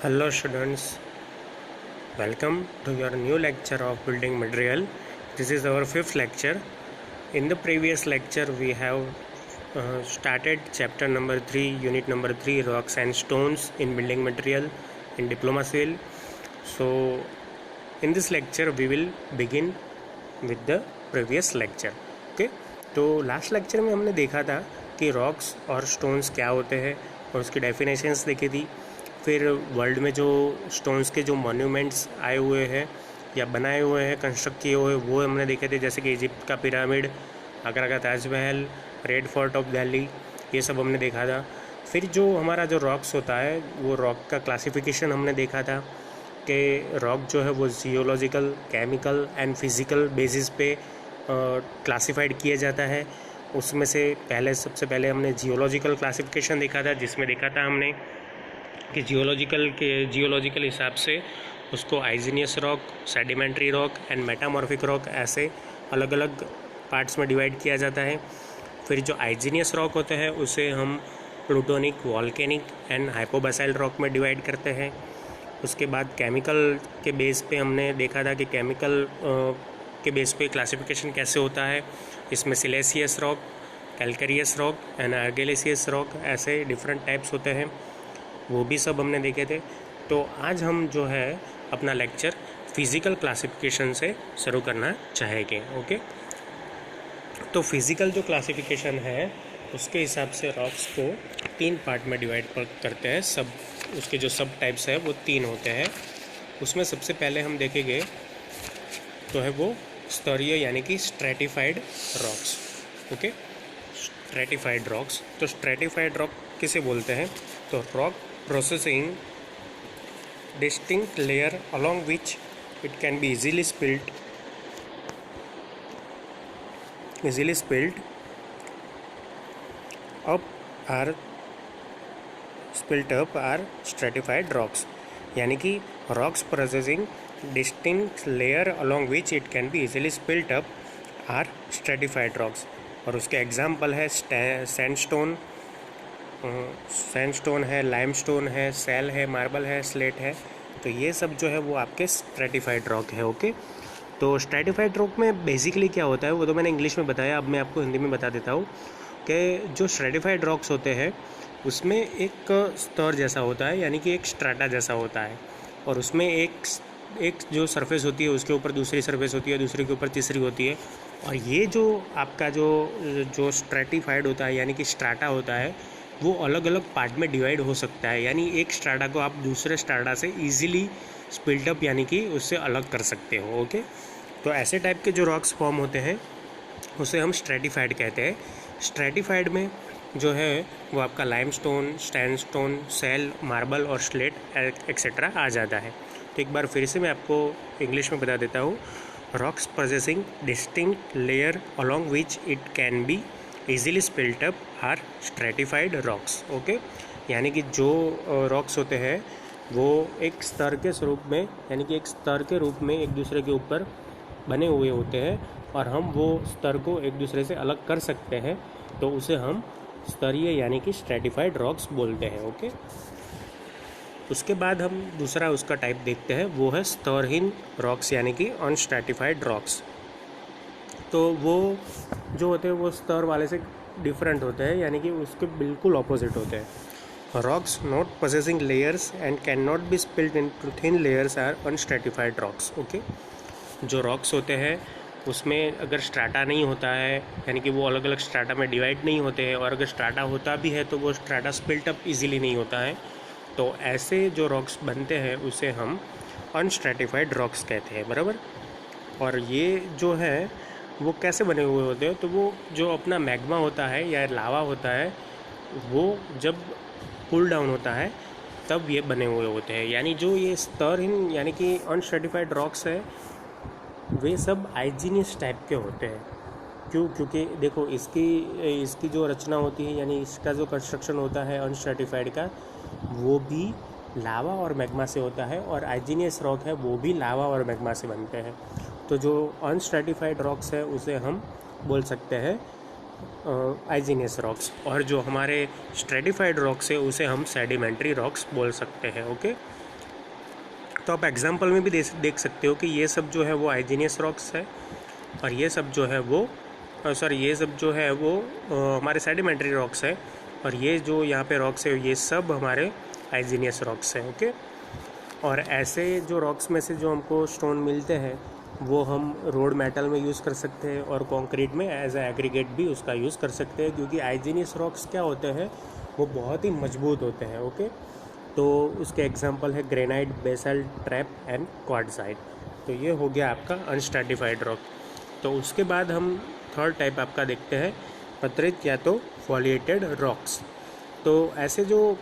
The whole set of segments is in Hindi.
Hello students, welcome to your new lecture of building material. This is our fifth lecture. In the previous lecture we have started chapter number 3, unit number 3, rocks and stones in building material in diploma civil. So in this lecture we will begin with the previous lecture. Okay, तो लास्ट लेक्चर में हमने देखा था कि रॉक्स और स्टोन्स क्या होते हैं और उसकी डेफिनेशंस देखी थी। फिर वर्ल्ड में जो स्टोन्स के जो मॉन्यूमेंट्स आए हुए हैं या बनाए हुए हैं, कंस्ट्रक्ट किए हुए, वो हमने देखे थे, जैसे कि इजिप्ट का पिरामिड, आगरा का Taj Mahal, red fort of Delhi, ये सब हमने देखा था। फिर जो हमारा जो रॉक्स होता है वो रॉक का क्लासिफिकेशन हमने देखा था कि रॉक जो है वो geological, chemical and physical basis पे क्लासिफाइड किया जाता है। उसमें से सबसे पहले हमने जियोलॉजिकल क्लासिफिकेशन देखा था, जिसमें देखा था हमने कि जियोलॉजिकल हिसाब से उसको igneous rock, sedimentary rock and metamorphic rock ऐसे अलग अलग पार्ट्स में डिवाइड किया जाता है। फिर जो आइजीनियस रॉक होते हैं उसे हम प्लूटोनिक, वॉल्केनिक एंड हाइपोबासाइल्ट रॉक में डिवाइड करते हैं। उसके बाद केमिकल के बेस पे हमने देखा था कि केमिकल के बेस पे क्लासिफिकेशन कैसे होता है। इसमें siliceous rock, calcareous rock and argillaceous rock ऐसे डिफरेंट टाइप्स होते हैं, वो भी सब हमने देखे थे। तो आज हम जो है अपना लेक्चर फिज़िकल क्लासिफिकेशन से शुरू करना चाहेंगे। ओके, तो फिज़िकल जो क्लासिफिकेशन है उसके हिसाब से रॉक्स को 3 पार्ट में डिवाइड करते हैं। सब उसके जो सब टाइप्स है वो 3 होते हैं। उसमें सबसे पहले हम देखेंगे तो है वो स्तरीय यानी कि stratified rocks. Okay, stratified rocks, तो स्ट्रेटिफाइड रॉक किसे बोलते हैं? तो rock processing distinct layer along which it can be easily spilled up are stratified rocks। यानी कि rocks processing distinct layer along which it can be easily spilled up are stratified rocks। और उसके एग्जाम्पल है सैंडस्टोन है, लाइमस्टोन है, सेल है, मार्बल है, स्लेट है। तो ये सब जो है वो आपके स्ट्रेटिफाइड रॉक है। ओके, तो स्ट्रेटिफाइड रॉक में बेसिकली क्या होता है वो तो मैंने इंग्लिश में बताया, अब मैं आपको हिंदी में बता देता हूँ कि जो स्ट्रेटिफाइड रॉक्स होते हैं उसमें एक स्तर जैसा होता है, यानी कि एक स्ट्राटा जैसा होता है, और उसमें एक जो सरफेस होती है उसके ऊपर दूसरी सरफेस होती है, दूसरे के ऊपर तीसरी होती है। और ये जो आपका जो स्ट्रेटिफाइड होता है यानी कि स्ट्राटा होता है वो अलग अलग पार्ट में डिवाइड हो सकता है। यानी एक स्ट्राटा को आप दूसरे स्ट्राटा से इजीली स्प्लिट अप यानी कि उससे अलग कर सकते हो। ओके, तो ऐसे टाइप के जो रॉक्स फॉर्म होते हैं उसे हम स्ट्रेटिफाइड कहते हैं। स्ट्रेटिफाइड में जो है वो आपका लाइमस्टोन, सैंडस्टोन, सेल, मार्बल और स्लेट एक्सेट्रा आ जाता है। तो एक बार फिर से मैं आपको इंग्लिश में बता देता हूँ। Rocks possessing distinct layer along which it can be easily split up are stratified rocks. Okay, यानी कि जो रॉक्स होते हैं वो एक स्तर के स्वरूप में यानी कि एक स्तर के रूप में एक दूसरे के ऊपर बने हुए होते हैं और हम वो स्तर को एक दूसरे से अलग कर सकते हैं, तो उसे हम स्तरीय यानी कि स्ट्रेटिफाइड रॉक्स बोलते हैं। ओके, उसके बाद हम दूसरा उसका टाइप देखते हैं, वो है स्तरहीन रॉक्स यानी कि अनस्ट्रेटिफाइड रॉक्स। तो वो जो होते हैं वो स्तर वाले से डिफरेंट होते हैं, यानी कि उसके बिल्कुल ऑपोजिट होते हैं। Rocks not possessing layers and can not be spilled into thin layers are unstratified rocks. Okay, जो रॉक्स होते हैं उसमें अगर स्ट्राटा नहीं होता है यानी कि वो अलग अलग स्ट्राटा में डिवाइड नहीं होते हैं, और अगर स्ट्राटा होता भी है तो वो स्ट्राटा स्पिल्ट अप इजीली नहीं होता है। तो ऐसे जो रॉक्स बनते हैं उसे हम अनस्ट्रेटिफाइड रॉक्स कहते हैं, बराबर। और ये जो है वो कैसे बने हुए होते हैं? तो वो जो अपना मैग्मा होता है या लावा होता है वो जब कूल डाउन होता है तब ये बने हुए होते हैं। यानी जो ये स्तरहीन यानी कि अनस्ट्रेटिफाइड रॉक्स है वे सब आइजीनियस टाइप के होते हैं। क्यों? क्योंकि देखो इसकी जो रचना होती है यानी इसका जो कंस्ट्रक्शन होता है अनस्ट्रेटिफाइड का वो भी लावा और मैग्मा से होता है, और आइजीनियस रॉक है वो भी लावा और मैग्मा से बनते हैं। तो जो अनस्ट्रेटिफाइड रॉक्स है उसे हम बोल सकते हैं आइजीनियस रॉक्स, और जो हमारे स्ट्रेटिफाइड रॉक्स है उसे हम सेडिमेंट्री रॉक्स बोल सकते हैं। ओके, तो आप एग्जांपल में भी देख सकते हो कि ये सब जो है वो आइजीनियस रॉक्स है, और ये सब जो है वो ये सब जो है वो हमारे सेडिमेंट्री रॉक्स है, और ये जो यहाँ पे रॉक्स है ये सब हमारे आइजीनियस रॉक्स हैं। ओके, और ऐसे जो रॉक्स में से जो हमको स्टोन मिलते हैं वो हम रोड मेटल में यूज़ कर सकते हैं, और कंक्रीट में एज ए एग्रीगेट भी उसका यूज़ कर सकते हैं, क्योंकि आइजीनियस रॉक्स क्या होते हैं, वो बहुत ही मजबूत होते हैं। ओके, तो उसके एग्जांपल है granite, basalt, trap and quartzite. तो ये हो गया आपका अनस्ट्रैटिफाइड रॉक। तो उसके बाद हम थर्ड टाइप आपका देखते हैं पत्रित या तो फॉलिएटेड रॉक्स। तो ऐसे जो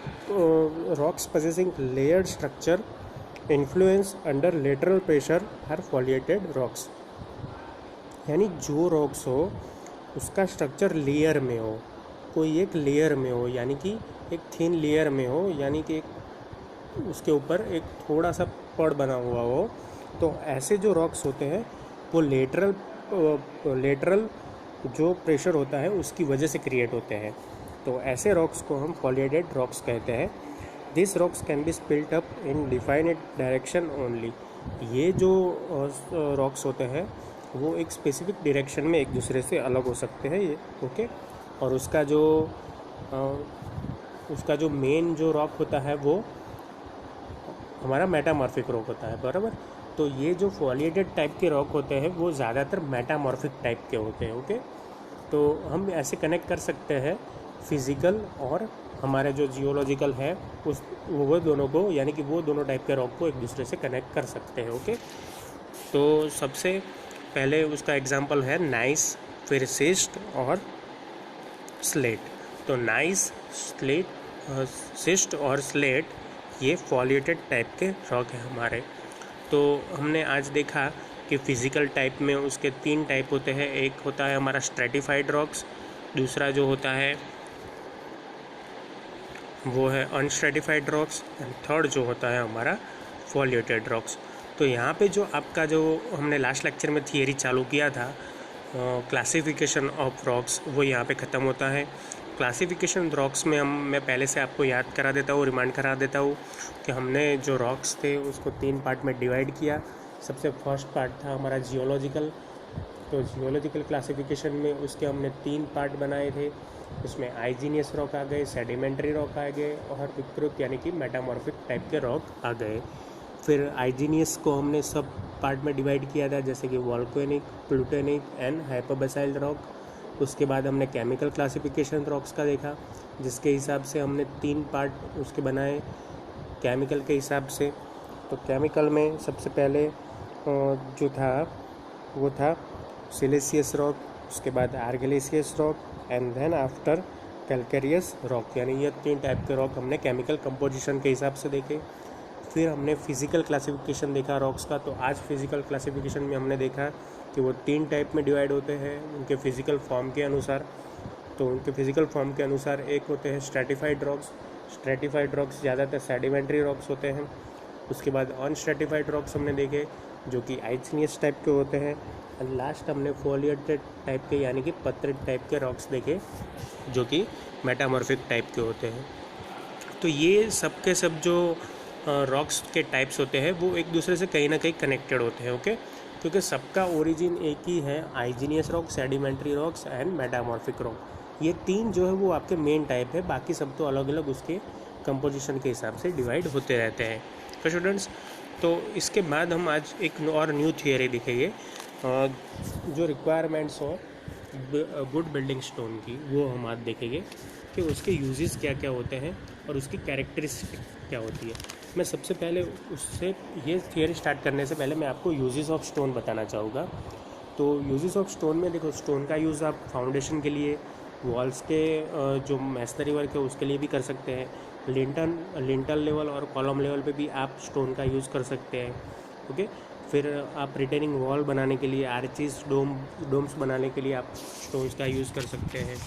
rocks possessing layered structure influence under lateral pressure are foliated rocks, यानी जो रॉक्स हो उसका स्ट्रक्चर लेयर में हो, कोई एक लेयर में हो, यानी कि एक थिन लेयर में हो, यानी कि उसके ऊपर एक थोड़ा सा पड़ बना हुआ हो। तो ऐसे जो रॉक्स होते हैं वो लेटरल जो प्रेशर होता है उसकी वजह से क्रिएट होते हैं। तो ऐसे रॉक्स को हम फॉलिएटेड रॉक्स कहते हैं। This rocks can be split up in defined direction only. ये जो रॉक्स होते हैं वो एक स्पेसिफिक डायरेक्शन में एक दूसरे से अलग हो सकते हैं ये। ओके, और उसका जो मेन जो रॉक होता है वो हमारा मेटामॉर्फिक रॉक होता है, बराबर। तो ये जो फॉलिएटेड टाइप के रॉक होते हैं वो ज़्यादातर मेटामॉर्फिक टाइप के होते हैं। ओके, तो हम ऐसे कनेक्ट कर सकते हैं फिज़िकल और हमारे जो जियोलॉजिकल है वो दोनों को, यानी कि वो दोनों टाइप के रॉक को एक दूसरे से कनेक्ट कर सकते हैं। ओके, तो सबसे पहले उसका एग्जांपल है नाइस, फिर सिस्ट और स्लेट। तो नाइस, सिस्ट और स्लेट ये फॉलिएटेड टाइप के रॉक है हमारे। तो हमने आज देखा कि फिज़िकल टाइप में उसके 3 टाइप होते हैं। एक होता है हमारा स्ट्रेटिफाइड रॉक्स, दूसरा जो होता है वो है अनस्ट्रेटिफाइड रॉक्स, एंड थर्ड जो होता है हमारा फॉलिएटेड रॉक्स। तो यहाँ पे जो आपका जो हमने लास्ट लेक्चर में थियरी चालू किया था क्लासिफिकेशन ऑफ रॉक्स, वो यहाँ पे ख़त्म होता है। क्लासिफिकेशन रॉक्स में मैं पहले से आपको याद करा देता हूँ, रिमाइंड करा देता हूँ कि हमने जो रॉक्स थे उसको 3 पार्ट में डिवाइड किया। सबसे फर्स्ट पार्ट था हमारा जियोलॉजिकल। तो जियोलॉजिकल क्लासिफिकेशन में उसके हमने 3 पार्ट बनाए थे। उसमें आइजीनियस रॉक आ गए, सेडिमेंट्री रॉक आ गए, और विकृत यानी कि मेटामॉर्फिक टाइप के रॉक आ गए। फिर आइजीनियस को हमने सब पार्ट में डिवाइड किया था, जैसे कि वॉल्केनिक, प्लूटोनिक एंड हाइपोबैसाइल रॉक। उसके बाद हमने केमिकल क्लासिफिकेशन रॉक्स का देखा, जिसके हिसाब से हमने 3 पार्ट उसके बनाए केमिकल के हिसाब से। तो केमिकल में सबसे पहले जो था वो था सिलिशियस रॉक, उसके बाद argillaceous rock, and then after calcareous rock. यानी ये 3 टाइप के रॉक हमने केमिकल कंपोजिशन के हिसाब से देखे। फिर हमने फिज़िकल क्लासिफिकेशन देखा रॉक्स का। तो आज फिज़िकल क्लासिफिकेशन में हमने देखा कि वो 3 टाइप में डिवाइड होते हैं उनके फिज़िकल फॉर्म के अनुसार। तो उनके फिज़िकल फॉर्म के अनुसार एक होते हैं स्ट्रेटिफाइड रॉक्स। स्ट्रेटिफाइड रॉक्स ज़्यादातर सेडिमेंट्री रॉक्स होते हैं। उसके बाद अनस्ट्रेटिफाइड रॉक्स हमने देखे जो कि आइजीनियस टाइप के होते हैं। और लास्ट हमने फॉलिएटेड टाइप के यानी कि पत्रित टाइप के रॉक्स देखे जो कि मेटामॉर्फिक टाइप के होते हैं। तो ये सब के सब जो रॉक्स के टाइप्स होते हैं वो एक दूसरे से कहीं ना कहीं कनेक्टेड होते हैं। ओके, क्योंकि सबका ओरिजिन एक ही है, igneous rock, sedimentary rocks and metamorphic rock. ये 3 जो है वो आपके मेन टाइप है, बाकी सब तो अलग अलग उसके कंपोजिशन के हिसाब से डिवाइड होते रहते हैं। तो स्टूडेंट्स, तो इसके बाद हम आज एक और न्यू थियरी दिखेंगे जो रिक्वायरमेंट्स हो गुड बिल्डिंग स्टोन की, वो हम आज देखेंगे कि उसके यूजेस क्या क्या होते हैं और उसकी कैरेक्टरिस्टिक क्या होती है। मैं सबसे पहले उससे ये थियरी स्टार्ट करने से पहले मैं आपको यूजेस ऑफ स्टोन बताना चाहूँगा। तो यूजेस ऑफ स्टोन में देखो, स्टोन का यूज़ आप फाउंडेशन के लिए, वॉल्स के जो मैसनरी वर्क है उसके लिए भी कर सकते हैं। लिंटल लेवल और कॉलम लेवल पे भी आप स्टोन का यूज़ कर सकते हैं। ओके, फिर आप रिटेनिंग वॉल बनाने के लिए, आर्चिस, डोम्स बनाने के लिए आप स्टोन्स का यूज़ कर सकते हैं।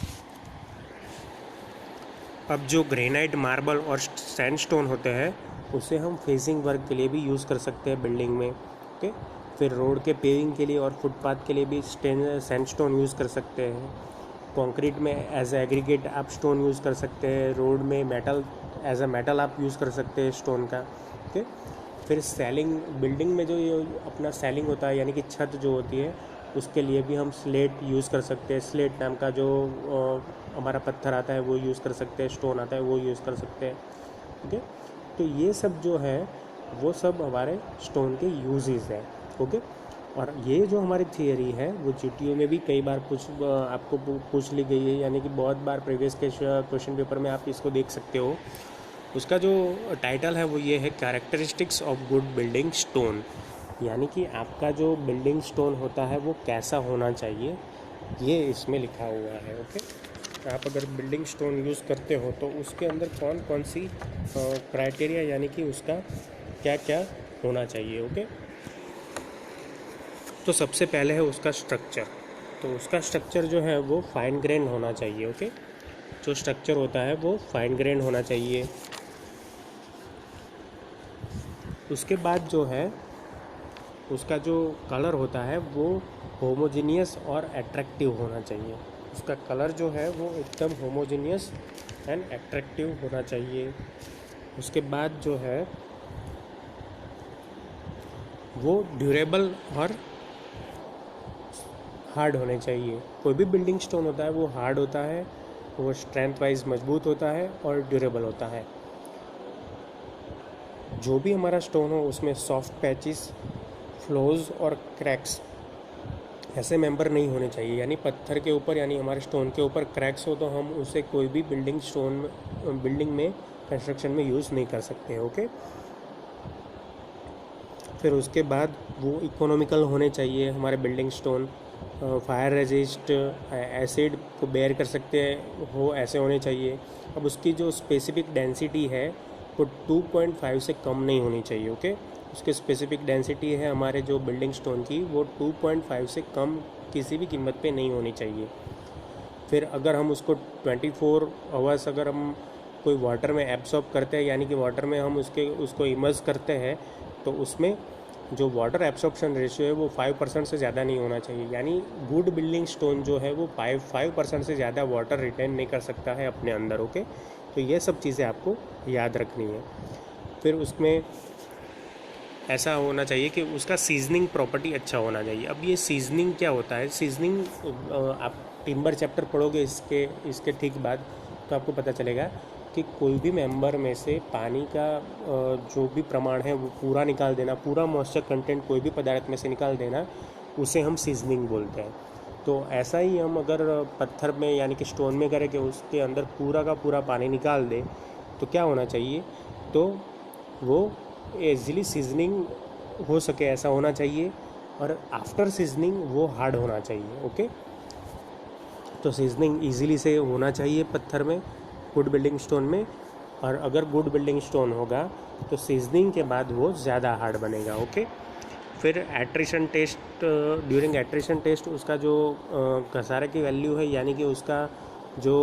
अब जो ग्रेनाइट, मार्बल और सैंडस्टोन होते हैं उसे हम फेसिंग वर्क के लिए भी यूज़ कर सकते हैं बिल्डिंग में। ओके, फिर रोड के पेविंग के लिए और फुटपाथ के लिए भी सैंडस्टोन यूज़ कर सकते हैं। कंक्रीट में एज एग्रीगेट आप स्टोन यूज़ कर सकते हैं। रोड में मेटल एज अ मेटल आप यूज़ कर सकते हैं स्टोन का। ओके, फिर सेलिंग, बिल्डिंग में जो ये अपना सेलिंग होता है यानी कि छत जो होती है, उसके लिए भी हम स्लेट यूज़ कर सकते हैं। स्लेट नाम का जो हमारा पत्थर आता है वो यूज़ कर सकते हैं, स्टोन आता है वो यूज़ कर सकते हैं। ओके, तो ये सब जो है वो सब हमारे स्टोन के यूजेस हैं। ओके, और ये जो हमारी थियरी है वो जीटीओ में भी कई बार आपको पूछ ली गई है, यानी कि बहुत बार प्रीवियस के क्वेश्चन पेपर में आप इसको देख सकते हो। उसका जो टाइटल है वो ये है, characteristics of good building stone, यानी कि आपका जो बिल्डिंग स्टोन होता है वो कैसा होना चाहिए, ये इसमें लिखा हुआ है। ओके, आप अगर बिल्डिंग स्टोन यूज़ करते हो तो उसके अंदर कौन कौन सी क्राइटेरिया यानी कि उसका क्या क्या होना चाहिए। ओके, तो सबसे पहले है उसका स्ट्रक्चर। तो उसका स्ट्रक्चर जो है वो फाइन ग्रेन होना चाहिए। ओके, जो स्ट्रक्चर होता है वो फाइन ग्रेन होना चाहिए। उसके बाद जो है उसका जो कलर होता है वो होमोजीनियस और एट्रैक्टिव होना चाहिए। उसका कलर जो है वो एकदम होमोजीनियस एंड एट्रैक्टिव होना चाहिए। उसके बाद जो है वो ड्यूरेबल और हार्ड होने चाहिए। कोई भी बिल्डिंग स्टोन होता है वो हार्ड होता है, वो स्ट्रेंथ वाइज मजबूत होता है और ड्यूरेबल होता है। जो भी हमारा स्टोन हो उसमें सॉफ्ट पैचेस, फ्लोज और क्रैक्स ऐसे मेंबर नहीं होने चाहिए। यानी पत्थर के ऊपर यानी हमारे स्टोन के ऊपर क्रैक्स हो तो हम उसे कोई भी बिल्डिंग में कंस्ट्रक्शन में यूज़ नहीं कर सकते। ओके, फिर उसके बाद वो इकोनॉमिकल होने चाहिए हमारे building stone, fire resist, acid को बेयर कर सकते हो ऐसे होने चाहिए। अब उसकी जो स्पेसिफिक डेंसिटी है वो 2.5 से कम नहीं होनी चाहिए। ओके, उसकी स्पेसिफिक डेंसिटी है हमारे जो बिल्डिंग स्टोन की वो 2.5 से कम किसी भी कीमत पे नहीं होनी चाहिए। फिर अगर हम उसको 24 आवर्स अगर हम कोई वाटर में एब्सॉर्ब करते हैं यानी कि वाटर में हम उसको इमर्स करते हैं तो उसमें जो वाटर एब्सॉर्प्शन रेशियो है वो 5% से ज़्यादा नहीं होना चाहिए। यानी गुड बिल्डिंग स्टोन जो है वो 5% से ज़्यादा वाटर रिटेन नहीं कर सकता है अपने अंदर। ओके, तो ये सब चीज़ें आपको याद रखनी है। फिर उसमें ऐसा होना चाहिए कि उसका सीजनिंग प्रॉपर्टी अच्छा होना चाहिए। अब ये सीजनिंग क्या होता है, सीजनिंग आप टिम्बर चैप्टर पढ़ोगे इसके ठीक बाद तो आपको पता चलेगा कि कोई भी मेंबर में से पानी का जो भी प्रमाण है वो पूरा निकाल देना, पूरा मॉइस्चर कंटेंट कोई भी पदार्थ में से निकाल देना, उसे हम सीजनिंग बोलते हैं। तो ऐसा ही हम अगर पत्थर में यानी कि स्टोन में करें कि उसके अंदर पूरा का पूरा पानी निकाल दे तो क्या होना चाहिए, तो वो ईज़िली सीजनिंग हो सके ऐसा होना चाहिए, और आफ्टर सीजनिंग वो हार्ड होना चाहिए। ओके, तो सीजनिंग ईज़िली से होना चाहिए पत्थर में, गुड बिल्डिंग स्टोन में, और अगर गुड बिल्डिंग स्टोन होगा तो सीजनिंग के बाद वो ज़्यादा हार्ड बनेगा। ओके, फिर attrition test, during attrition test उसका जो घसारे की वैल्यू है यानी कि उसका जो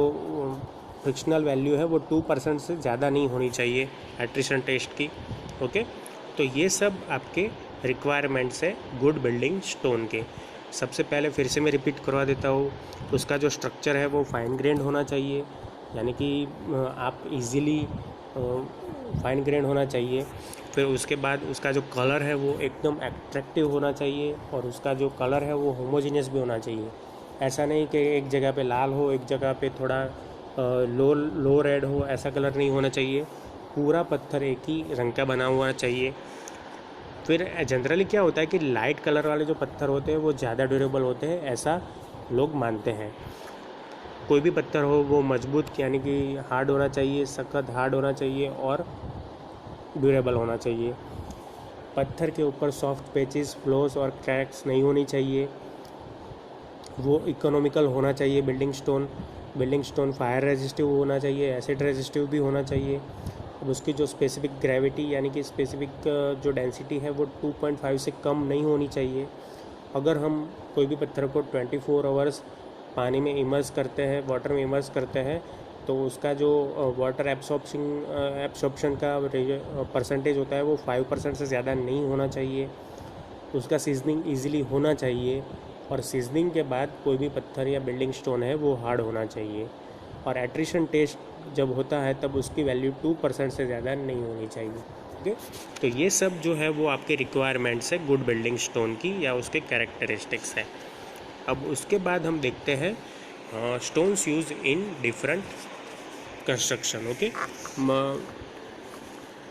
फ्रिक्शनल वैल्यू है वो 2% से ज़्यादा नहीं होनी चाहिए एट्रिशन टेस्ट की। ओके, तो ये सब आपके रिक्वायरमेंट्स है गुड बिल्डिंग स्टोन के। सबसे पहले फिर से मैं रिपीट करवा देता हूँ, उसका जो स्ट्रक्चर है वो फाइन ग्रेन्ड होना चाहिए, यानी कि आप इजीली फाइन ग्रेन्ड होना चाहिए। फिर उसके बाद उसका जो कलर है वो एकदम एट्रैक्टिव होना चाहिए, और उसका जो कलर है वो होमोजीनियस भी होना चाहिए। ऐसा नहीं कि एक जगह पे लाल हो, एक जगह पे थोड़ा लो रेड हो, ऐसा कलर नहीं होना चाहिए। पूरा पत्थर एक ही रंग का बना हुआ चाहिए। फिर जनरली क्या होता है कि लाइट कलर वाले जो पत्थर होते हैं वो ज़्यादा ड्यूरेबल होते हैं, ऐसा लोग मानते हैं। कोई भी पत्थर हो वो मजबूत यानी कि हार्ड होना चाहिए, सख्त हार्ड होना चाहिए और ड्यूरेबल होना चाहिए। पत्थर के ऊपर सॉफ्ट पैचेस, फ्लोस और क्रैक्स नहीं होनी चाहिए। वो इकोनॉमिकल होना चाहिए बिल्डिंग स्टोन फायर रेजिस्टिव होना चाहिए, एसिड रेजिस्टिव भी होना चाहिए। अब उसकी जो स्पेसिफिक ग्रेविटी यानी कि स्पेसिफिक जो डेंसिटी है वो 2.5 से कम नहीं होनी चाहिए। अगर हम कोई भी पत्थर को 24 आवर्स पानी में इमर्स करते हैं, वाटर में इमर्स करते हैं, तो उसका जो वाटर एब्सॉर्प्शन का परसेंटेज होता है वो 5% से ज़्यादा नहीं होना चाहिए। उसका सीजनिंग ईज़िली होना चाहिए, और सीजनिंग के बाद कोई भी पत्थर या बिल्डिंग स्टोन है वो हार्ड होना चाहिए। और एट्रिशन टेस्ट जब होता है तब उसकी वैल्यू 2% से ज़्यादा नहीं होनी चाहिए। ओके। तो ये सब जो है वो आपके रिक्वायरमेंट्स है गुड बिल्डिंग स्टोन की या उसके कैरेक्टरिस्टिक्स है। अब उसके बाद हम देखते हैं stones use in different construction. Okay,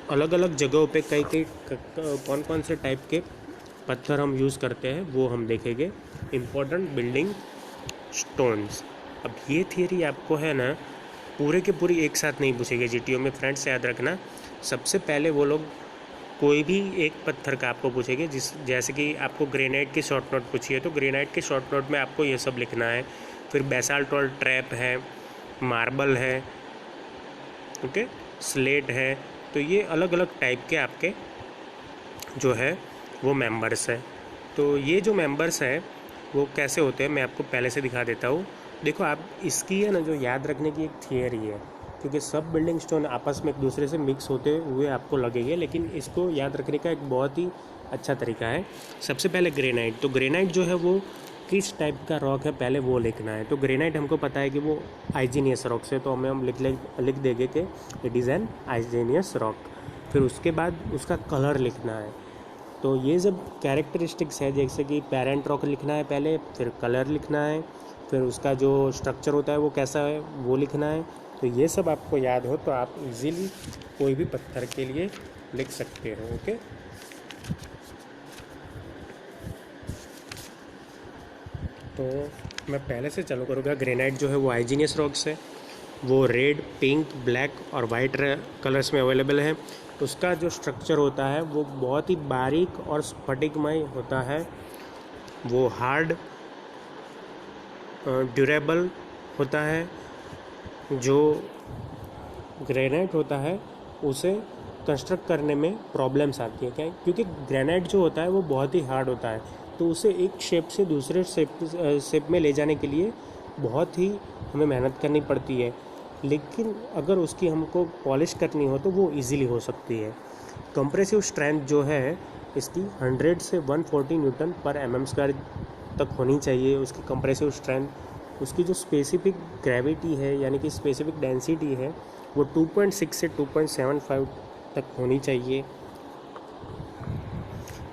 अलग अलग जगहों पे कई कई कौन कौन से टाइप के पत्थर हम यूज़ करते हैं वो हम देखेंगे। Important building stones. अब ये थियरी आपको है ना पूरे के पूरी एक साथ नहीं पूछेगी जीटीओ में फ्रेंड्स, याद रखना। सबसे पहले वो लोग कोई भी एक पत्थर का आपको पूछेंगे, जैसे कि आपको ग्रेनाइट की शॉर्ट नोट पूछी है तो ग्रेनाइट के शॉर्ट नोट में आपको ये सब लिखना है। फिर बेसाल्ट और ट्रैप है, मार्बल है, ओके, स्लेट है। तो ये अलग अलग टाइप के आपके जो है वो मेंबर्स है। तो ये जो मेंबर्स है वो कैसे होते हैं मैं आपको पहले से दिखा देता हूँ। देखो आप इसकी है ना जो याद रखने की एक थियरी है, क्योंकि सब बिल्डिंग स्टोन आपस में एक दूसरे से मिक्स होते हुए आपको लगेंगे, लेकिन इसको याद रखने का एक बहुत ही अच्छा तरीका है। सबसे पहले ग्रेनाइट, तो ग्रेनाइट जो है वो किस टाइप का रॉक है पहले वो लिखना है। तो ग्रेनाइट हमको पता है कि वो आइजीनियस रॉक से, तो हम लिख देंगे कि इट इज़ एन आइजीनियस रॉक। फिर उसके बाद उसका कलर लिखना है। तो ये जब कैरेक्टरिस्टिक्स है, जैसे कि पेरेंट रॉक लिखना है पहले, फिर कलर लिखना है, फिर उसका जो स्ट्रक्चर होता है वो कैसा है वो लिखना है। तो ये सब आपको याद हो तो आप इजीली कोई भी पत्थर के लिए लिख सकते हो। ओके, तो मैं पहले से चालू करूँगा। ग्रेनाइट जो है वो आइजीनियस रॉक्स है, वो रेड, पिंक, ब्लैक और वाइट कलर्स में अवेलेबल है। उसका जो स्ट्रक्चर होता है वो बहुत ही बारीक और स्फटिकमय होता है। वो हार्ड, ड्यूरेबल होता है। जो ग्रेनाइट होता है उसे कंस्ट्रक्ट करने में प्रॉब्लम्स आती है, क्या, क्योंकि ग्रेनाइट जो होता है वो बहुत ही हार्ड होता है, तो उसे एक शेप से दूसरे शेप में ले जाने के लिए बहुत ही हमें मेहनत करनी पड़ती है। लेकिन अगर उसकी हमको पॉलिश करनी हो तो वो इजीली हो सकती है। कंप्रेसिव स्ट्रेंथ जो है इसकी 100 से 140 न्यूटन पर mm स्क्वायर तक होनी चाहिए उसकी कंप्रेसिव स्ट्रेंथ। उसकी जो स्पेसिफिक ग्रेविटी है यानी कि स्पेसिफिक डेंसिटी है वो 2.6 से 2.75 तक होनी चाहिए।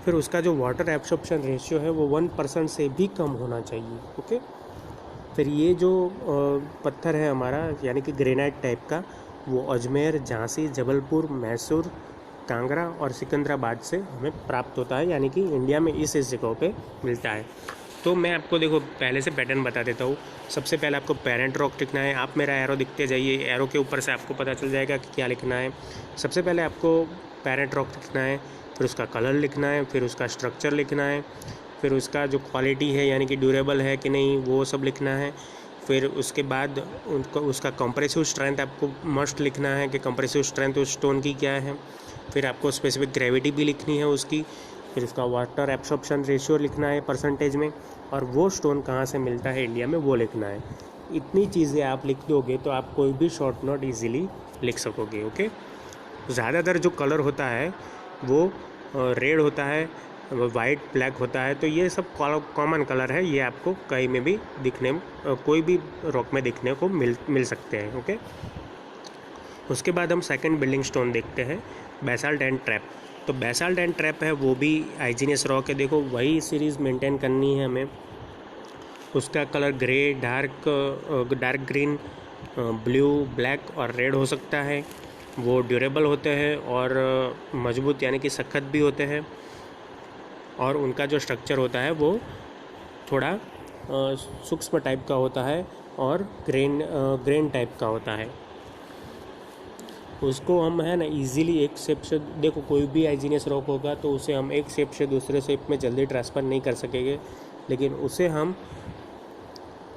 फिर उसका जो वाटर एब्सॉर्प्शन रेशियो है वो 1% से भी कम होना चाहिए। ओके, फिर ये जो पत्थर है हमारा यानी कि ग्रेनाइट टाइप का, वो अजमेर, झांसी, जबलपुर, मैसूर, कांगड़ा और सिकंदराबाद से हमें प्राप्त होता है, यानी कि इंडिया में इस जगहों पे मिलता है। तो मैं आपको देखो पहले से पैटर्न बता देता हूँ। सबसे पहले आपको पेरेंट रॉक लिखना है। आप मेरा एरो दिखते जाइए, एरो के ऊपर से आपको पता चल जाएगा कि क्या लिखना है। सबसे पहले आपको पेरेंट रॉक लिखना है, फिर उसका कलर लिखना है, फिर उसका स्ट्रक्चर लिखना है, फिर उसका जो क्वालिटी है यानी कि ड्यूरेबल है कि नहीं वो सब लिखना है। फिर उसके बाद उसका कंप्रेसिव स्ट्रेंथ आपको मस्ट लिखना है कि कंप्रेसिव स्ट्रेंथ उस स्टोन की क्या है। फिर आपको स्पेसिफिक ग्रेविटी भी लिखनी है उसकी। फिर उसका वाटर एब्सॉर्प्शन रेशियो लिखना है परसेंटेज में, और वो स्टोन कहाँ से मिलता है इंडिया में वो लिखना है। इतनी चीज़ें आप लिख दोगे तो आप कोई भी शॉर्ट नोट ईजिली लिख सकोगे। ओके, ज़्यादातर जो कलर होता है वो रेड होता है, वाइट, ब्लैक होता है। तो ये सब कॉमन कलर है, ये आपको कहीं में भी दिखने कोई भी रॉक में दिखने को मिल सकते हैं। ओके, उसके बाद हम सेकंड बिल्डिंग स्टोन देखते हैं, बेसाल्ट एंड ट्रैप। तो बेसाल्ट एंड ट्रैप है वो भी आइजीनियस रॉक है। देखो वही सीरीज़ मेंटेन करनी है हमें। उसका colour grey, dark green, blue, black और रेड हो सकता है। वो ड्यूरेबल होते हैं और मजबूत यानी कि सख्त भी होते हैं, और उनका जो स्ट्रक्चर होता है वो थोड़ा सूक्ष्म टाइप का होता है और ग्रेन टाइप का होता है। उसको हम है ना इजीली एक शेप से, देखो कोई भी आइजीनियस रॉक होगा तो उसे हम एक शेप से दूसरे शेप में जल्दी ट्रांसफ़र नहीं कर सकेंगे, लेकिन उसे हम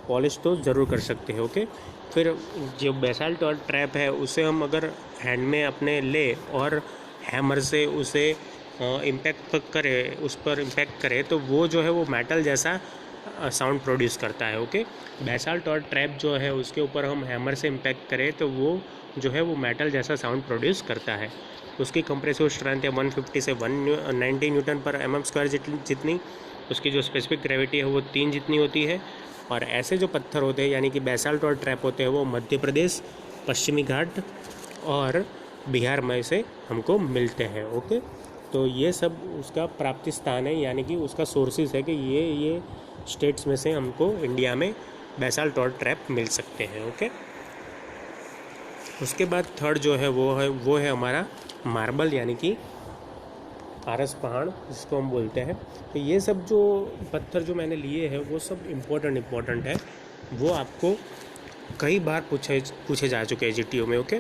पॉलिश तो ज़रूर कर सकते हैं। ओके, फिर जो बेसाल्ट और ट्रैप है उसे हम अगर हैंड में अपने ले और हैमर से उसे इम्पैक्ट करें, उस पर इम्पैक्ट करें तो वो जो है वो मेटल जैसा साउंड प्रोड्यूस करता है। ओके, बेसाल्ट और ट्रैप जो है उसके ऊपर हम हैमर से इम्पैक्ट करें तो वो जो है वो मेटल जैसा साउंड प्रोड्यूस करता है। उसकी कंप्रेसिव स्ट्रेंथ है 150 से 190 न्यूटन पर mm स्क्वायर जितनी। उसकी जो स्पेसिफिक ग्रेविटी है वो 3 जितनी होती है। और ऐसे जो पत्थर होते हैं यानी कि बेसाल्ट और ट्रैप होते हैं वो मध्य प्रदेश, पश्चिमी घाट और बिहार में से हमको मिलते हैं। ओके, तो ये सब उसका प्राप्ति स्थान है, यानी कि उसका सोर्सेज है कि ये स्टेट्स में से हमको इंडिया में बेसाल्ट और ट्रैप मिल सकते हैं। ओके, उसके बाद थर्ड जो है वो है हमारा मार्बल, यानी कि पारस पहाड़ जिसको हम बोलते हैं। तो ये सब जो पत्थर जो मैंने लिए हैं वो सब इम्पोर्टेंट है, वो आपको कई बार पूछे जा चुके हैं जीटीओ में। ओके,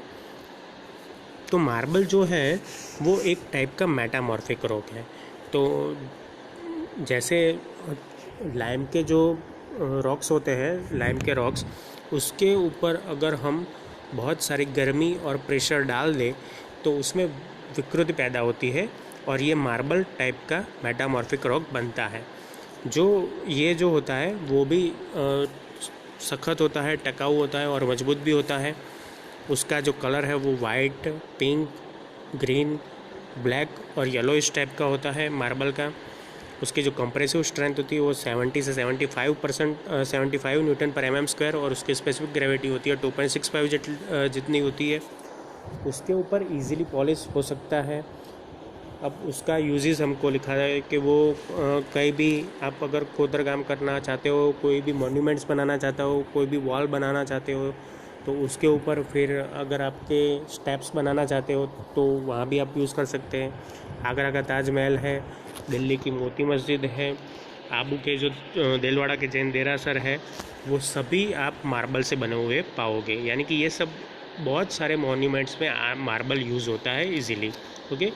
तो मार्बल जो है वो एक टाइप का मेटामॉर्फिक रॉक है। तो जैसे लाइम के जो रॉक्स होते हैं, लाइम के रॉक्स, उसके ऊपर अगर हम बहुत सारी गर्मी और प्रेशर डाल दें तो उसमें विकृति पैदा होती है और ये मार्बल टाइप का मेटामॉर्फिक रॉक बनता है। जो होता है वो भी सख्त होता है, टिकाऊ होता है और मजबूत भी होता है। उसका जो कलर है वो वाइट, पिंक, ग्रीन, ब्लैक और येलो इस टाइप का होता है मार्बल का। उसकी जो कंप्रेसिव स्ट्रेंथ होती है वो 70 से 75 न्यूटन पर एम स्क्वायर और उसकी स्पेसिफिक ग्रेविटी होती है 2.65 जितनी होती है। उसके ऊपर इजीली पॉलिश हो सकता है। अब उसका यूजेस हमको लिखा है कि वो कहीं भी आप अगर खोदरगाम करना चाहते हो, कोई भी मॉन्यूमेंट्स बनाना चाहते हो, कोई भी वॉल बनाना चाहते हो, तो उसके ऊपर फिर अगर आपके स्टेप्स बनाना चाहते हो तो वहाँ भी आप यूज़ कर सकते हैं। आगरा का ताजमहल है, दिल्ली की मोती मस्जिद है, आबू के जो देलवाड़ा के जैन देरासर है, वो सभी आप मार्बल से बने हुए पाओगे। यानी कि ये सब बहुत सारे मॉन्यूमेंट्स में मार्बल यूज़ होता है इजीली। ओके,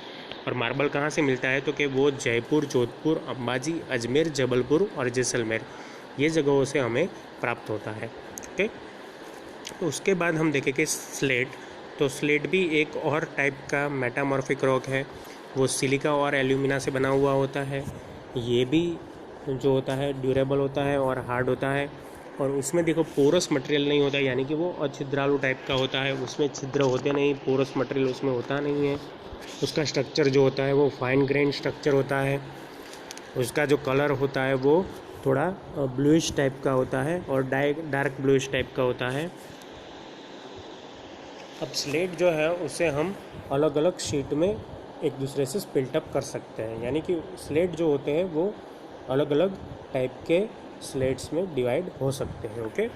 और मार्बल कहाँ से मिलता है तो कि वो जयपुर, जोधपुर, अंबाजी, अजमेर, जबलपुर और जैसलमेर, ये जगहों से हमें प्राप्त होता है। ओके, उसके बाद हम देखें कि स्लेट, तो स्लेट भी एक और टाइप का मेटामॉर्फिक रॉक है। वो सिलिका और एल्यूमिना से बना हुआ होता है। ये भी जो होता है ड्यूरेबल होता है और हार्ड होता है, और उसमें देखो पोरस मटेरियल नहीं होता, यानी कि वो अछिद्रालु टाइप का होता है। उसमें छिद्र होते नहीं, पोरस मटेरियल उसमें होता नहीं है। उसका स्ट्रक्चर जो होता है वो फाइन ग्रेन स्ट्रक्चर होता है। उसका जो कलर होता है वो थोड़ा ब्लूइश टाइप का होता है और डार्क ब्लूइश टाइप का होता है। अब स्लेट जो है उसे हम अलग अलग शीट में एक दूसरे से स्प्लिट अप कर सकते हैं, यानी कि स्लेट जो होते हैं वो अलग अलग टाइप के स्लेट्स में डिवाइड हो सकते हैं। ओके,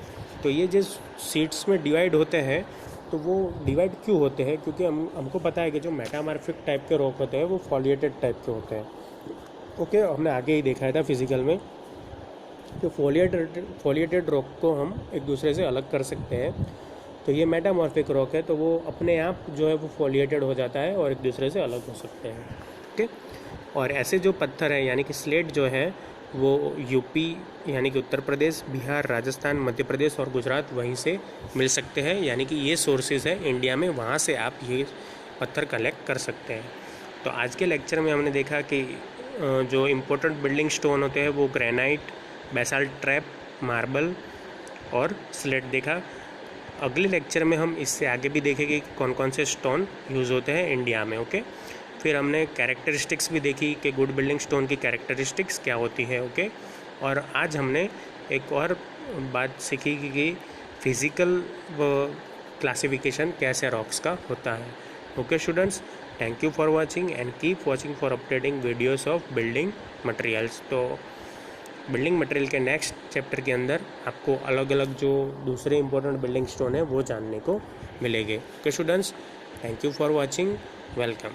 तो ये जिस शीट्स में डिवाइड होते हैं तो वो डिवाइड क्यों होते हैं, क्योंकि हमको पता है कि जो मेटामॉर्फिक टाइप के रॉक होते हैं वो फॉलिएटेड टाइप के होते हैं। ओके, हमने आगे ही देखा था फिजिकल में कि फॉलिएटेड रॉक को हम एक दूसरे से अलग कर सकते हैं। तो ये मेटामॉर्फिक रॉक है, तो वो अपने आप जो है वो फॉलिएटेड हो जाता है और एक दूसरे से अलग हो सकते हैं। ओके, और ऐसे जो पत्थर हैं यानी कि स्लेट जो है वो यूपी यानी कि उत्तर प्रदेश, बिहार, राजस्थान, मध्य प्रदेश और गुजरात वहीं से मिल सकते हैं। यानी कि ये सोर्सेज है इंडिया में, वहाँ से आप ये पत्थर कलेक्ट कर सकते हैं। तो आज के लेक्चर में हमने देखा कि जो इम्पोर्टेंट बिल्डिंग स्टोन होते हैं वो ग्रेनाइट, बेसाल्ट ट्रैप, मार्बल और स्लेट देखा। अगले लेक्चर में हम इससे आगे भी देखेंगे कि कौन कौन से स्टोन यूज़ होते हैं इंडिया में। ओके, फिर हमने कैरेक्टरिस्टिक्स भी देखी कि गुड बिल्डिंग स्टोन की कैरेक्टरिस्टिक्स क्या होती है। ओके, और आज हमने एक और बात सीखी कि फिज़िकल व क्लासिफिकेशन कैसे रॉक्स का होता है। Okay students, thank you for watching and keep watching for updating videos of building materials. तो बिल्डिंग मटेरियल के नेक्स्ट चैप्टर के अंदर आपको अलग अलग जो दूसरे इंपॉर्टेंट बिल्डिंग स्टोन है वो जानने को मिलेंगे। Okay students, thank you for watching, welcome.